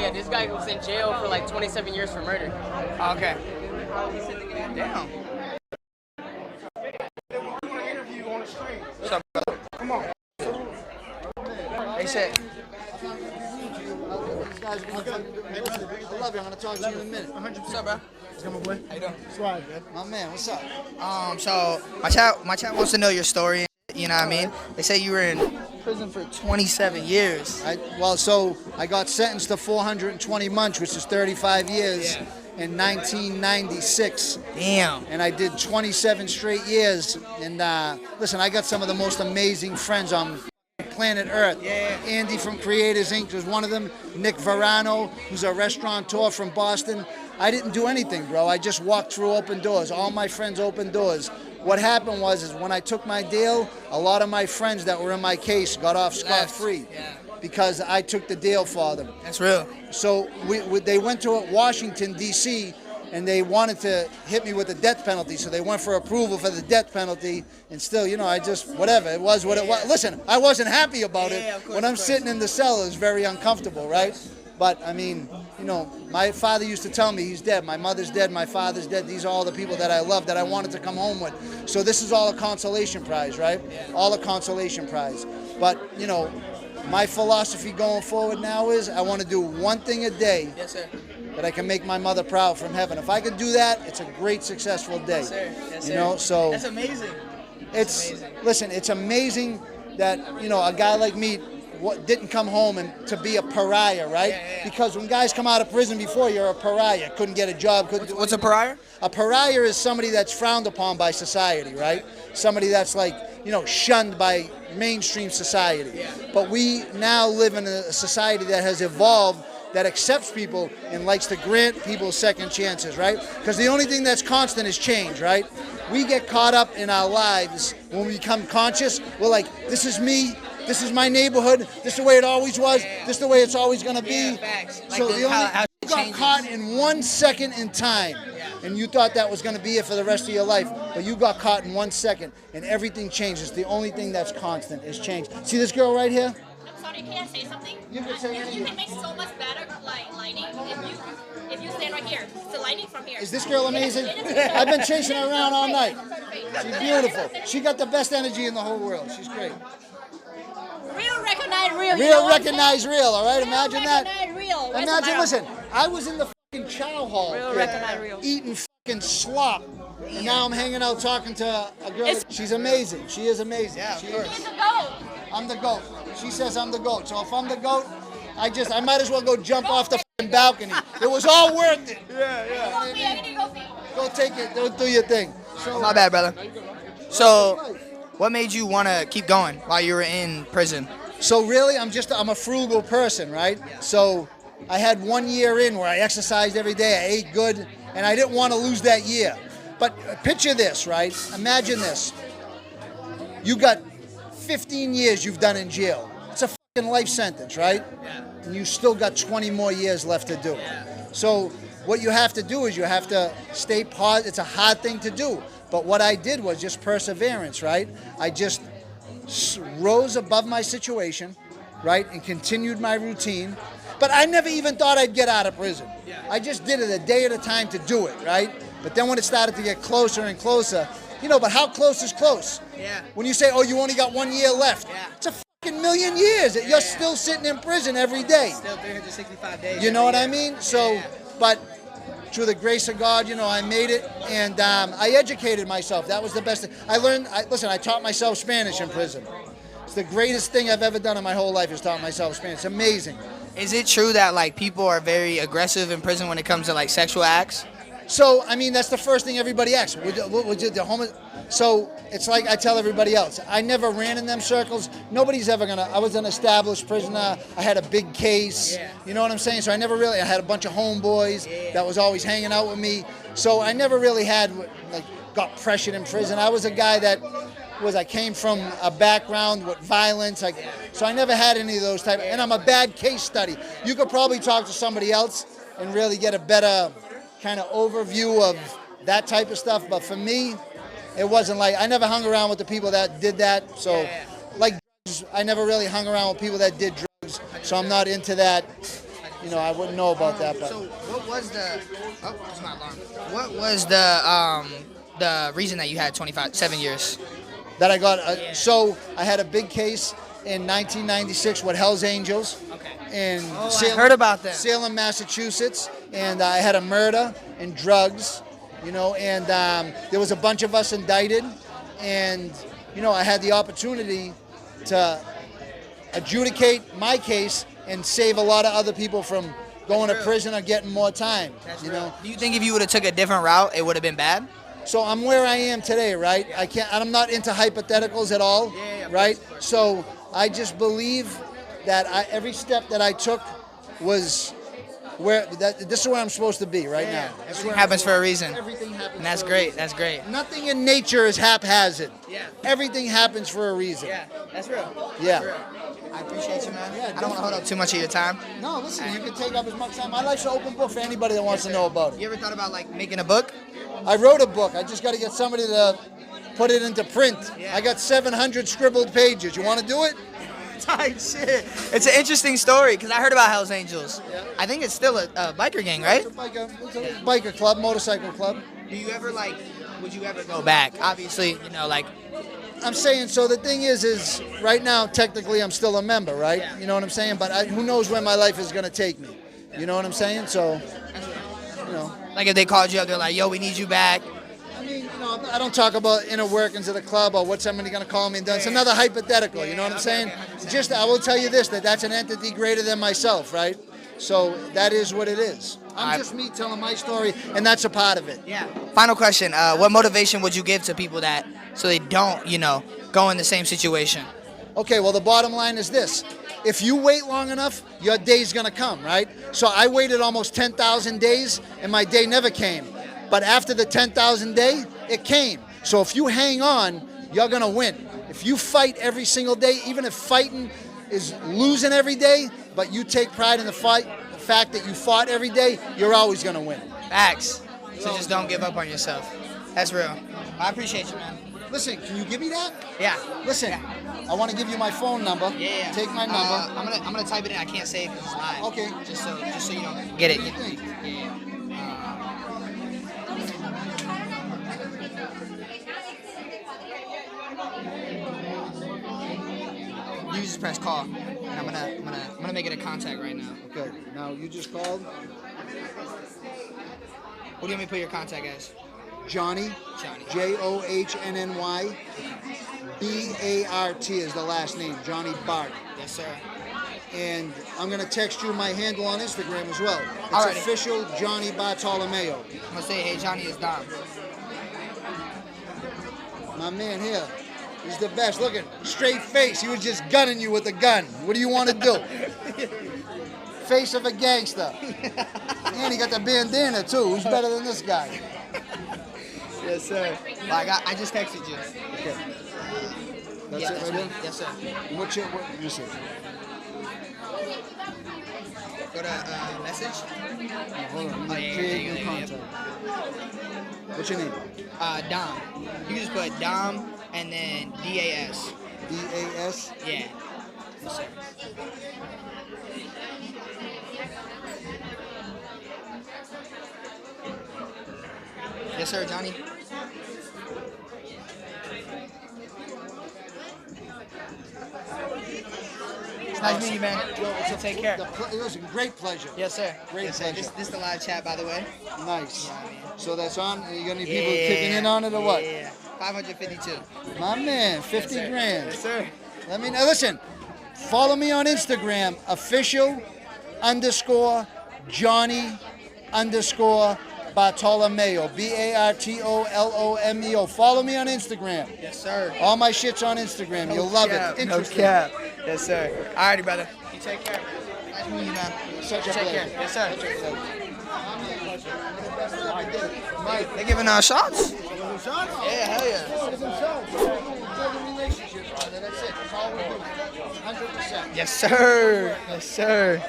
yeah, this guy was in jail for like 27 years for murder. Okay. Damn. What's up, brother? Come on. They said. Guys, I love you. I'm gonna talk to you in a minute. 100%. What's up, bro? What's going on, boy? How you doing? Swag, man. My man, what's up? So my chat wants to know your story. You know what I mean? They say you were in prison for 27 years. So I got sentenced to 420 months, which is 35 years, in 1996. Damn. And I did 27 straight years. And listen, I got some of the most amazing friends on planet Earth. Andy from Creators Inc. was one of them. Nick Verano, who's a restaurateur from Boston. I didn't do anything, bro. I just walked through open doors. All my friends opened doors. What happened was when I took my deal, a lot of my friends that were in my case got off scot-free because I took the deal for them. That's real. So they went to Washington, D.C., and they wanted to hit me with the death penalty. So they went for approval for the death penalty. And still, you know, I just, whatever. It was what it was. Listen, I wasn't happy about it. When I'm sitting in the cell, it's very uncomfortable, right? But, I mean, you know, my father used to tell me he's dead. My mother's dead. My father's dead. These are all the people that I love that I wanted to come home with. So this is all a consolation prize, right? All a consolation prize. But, you know, my philosophy going forward now is I want to do one thing a day that I can make my mother proud from heaven. If I could do that, it's a great, successful day. Yes, sir. Yes, you know, so that's amazing. Listen, it's amazing that, you know, a guy like me didn't come home and to be a pariah, right? Because when guys come out of prison before, you're a pariah. Couldn't get a job. What's a pariah? A pariah is somebody that's frowned upon by society, right? Somebody that's like, you know, shunned by mainstream society. But we now live in a society that has evolved, that accepts people and likes to grant people second chances, right? Because the only thing that's constant is change, right? We get caught up in our lives when we become conscious. We're like, this is me, this is my neighborhood, this is the way it always was, this is the way it's always gonna be. So you got caught in 1 second in time, and you thought that was gonna be it for the rest of your life, but you got caught in 1 second, and everything changes. The only thing that's constant is change. See this girl right here? Sorry, can I say something? You can say anything. You can make so much better lighting if you stand right here. It's the lighting from here. Is this girl amazing? I've been chasing her around all night. She's beautiful. She got the best energy in the whole world. She's great. Real recognize real. Real recognize real, all right? Imagine that. Real. Imagine, listen, I was in the fucking chow hall eating fucking slop. And now I'm hanging out talking to a girl. She's amazing. She is amazing. Yeah, of course. She's the goat. I'm the GOAT. She says I'm the GOAT. So if I'm the GOAT, I might as well go jump off the fucking balcony. It was all worth it. Go take it. Go do your thing. So, My bad, brother. So, what made you want to keep going while you were in prison? So really, I'm a frugal person, right? So I had 1 year in where I exercised every day, I ate good, and I didn't want to lose that year. But picture this, right? Imagine this. You got 15 years you've done in jail. It's a fucking life sentence, right? And you still got 20 more years left to do. So what you have to do is you have to stay positive. It's a hard thing to do. But what I did was just perseverance, right? I just rose above my situation, right? And continued my routine. But I never even thought I'd get out of prison. I just did it a day at a time to do it, right? But then when it started to get closer and closer, you know, but how close is close? When you say, oh, you only got 1 year left, it's a fucking million years. You're still sitting in prison every day. Still 365 days. You know what I mean? So, but through the grace of God, you know, I made it, and I educated myself. That was the best thing. I taught myself Spanish in prison. It's the greatest thing I've ever done in my whole life is taught myself Spanish. It's amazing. Is it true that, like, people are very aggressive in prison when it comes to, like, sexual acts? So, I mean, that's the first thing everybody asks. So, it's like I tell everybody else. I never ran in them circles. Nobody's ever gonna. I was an established prisoner. I had a big case. You know what I'm saying? So I had a bunch of homeboys that was always hanging out with me. So I never really got pressured in prison. I was a guy that I came from a background with violence. So I never had any of those type. And I'm a bad case study. You could probably talk to somebody else and really get a better kind of overview of that type of stuff. But for me, it wasn't like, I never hung around with the people that did that. So like drugs, I never really hung around with people that did drugs. So I'm not into that. you know, I wouldn't know about that. But So what was the? Oh, it's my alarm. What was the reason that you had 7 years? that I got. So I had a big case in 1996 with Hell's Angels. Okay. In I heard about that. Salem, Massachusetts, and I had a murder and drugs, you know, and there was a bunch of us indicted, and you know, I had the opportunity to adjudicate my case and save a lot of other people from going to prison or getting more time. You know. Do you think if you would have took a different route, it would have been bad? So I'm where I am today, right? I'm not into hypotheticals at all, right? So I just believe that every step that I took was this is where I'm supposed to be right now. Everything happens for a reason. Everything happens. And that's for a great. reason. That's great. Nothing in nature is haphazard. Yeah. Everything happens for a reason. Yeah, that's real. Yeah. That's real. I appreciate you, man. Yeah, I don't want to hold up too much of your time. No, listen, you can take up as much time. My life's an open book for anybody that wants to know about it. You ever thought about like making a book? I wrote a book. I just got to get somebody to put it into print. Yeah. I got 700 scribbled pages. You want to do it? Tight shit. It's an interesting story because I heard about Hell's Angels. Yeah. I think it's still a biker gang, right? It's a biker club, motorcycle club. Do you ever would you ever go back? Obviously, you know, like. I'm saying, so the thing is right now, technically, I'm still a member, right? Yeah. You know what I'm saying? But who knows where my life is going to take me? You know what I'm saying? So, you know. Like if they called you up, they're like, yo, we need you back. I mean, you know, I don't talk about inner workings of the club or what somebody going to call me and done. It's another hypothetical, you know what I'm saying? Just, I will tell you this, that's an entity greater than myself, right? So that is what it is. I'm just me telling my story, and that's a part of it. Yeah. Final question. What motivation would you give to people so they don't, you know, go in the same situation? Okay, well, the bottom line is this. If you wait long enough, your day's going to come, right? So I waited almost 10,000 days, and my day never came. But after the 10,000 day, it came. So if you hang on, you're going to win. If you fight every single day, even if fighting is losing every day, but you take pride in the fact that you fought every day, you're always going to win. Facts. So just don't give up on yourself. That's real. I appreciate you, man. Listen, can you give me that? Yeah. Listen, I want to give you my phone number. Yeah. Take my number. I'm gonna type it in. I can't say it because it's live. Okay. Just so you don't get it. What do you think? Yeah. You just press call, and I'm gonna make it a contact right now. Okay. Now you just called What do you want me to put your contact as? Johnny. Johnny. Johnny. Bart is the last name. Johnny Bart. Yes, sir. And I'm gonna text you my handle on Instagram as well. It's Alrighty. official Johnny Bartolomeo. I'm gonna say, hey, Johnny is Dom. My man here. He's the best. Look at straight face. He was just gunning you with a gun. What do you want to do? Face of a gangster. And he got the bandana too. Who's better than this guy? Yes, sir. Well, I just texted you. Okay. That's Yeah, it right there? Yes, sir. What's your, let me see. Go to message. Hold on. I'm gonna yeah, create yeah, new yeah, contact. What's your name? Dom. You can just put Dom and then DAS. D-A-S? Yeah. Yes, sir. Yes, sir, Johnny. It's nice meeting you, man. So take care. It was a great pleasure. Yes, sir. Great yes, sir. pleasure. This is the live chat, by the way. Nice. Yeah, man. So that's on? You got any people kicking in on it or what? Yeah. 552. My man, 50 Yes, sir. grand. Yes, sir. Let me know. Listen, follow me on Instagram, official_Johnny_ Bartolomeo, Bartolomeo. Follow me on Instagram. Yes, sir. All my shit's on Instagram. You'll love it. Interesting. No cap. Yes, sir. Alrighty, brother. You take care. Nice meeting you, man. Such a Take pleasure. care. Yes, sir. Mike, They giving out shots? shots? Yeah, hell yeah. Give them shots. Building relationships, brother. That's it. That's all we do. 100%. Yes, sir. Yes, sir.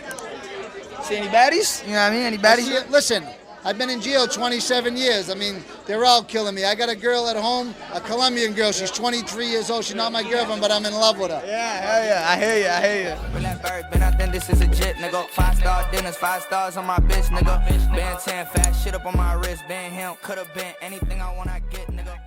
See any baddies? You know what I mean? Any baddies? Listen, I've been in jail 27 years. I mean, they're all killing me. I got a girl at home, a Colombian girl. She's 23 years old. She's not my girlfriend, but I'm in love with her. Yeah, hell yeah. I hear you. I hear you. When that bird been, I think this is a jet, nigga. 5-star dinners, 5 stars on my bitch, nigga. Been 10 fat shit up on my wrist. Been him, could've been anything I wanna get, nigga.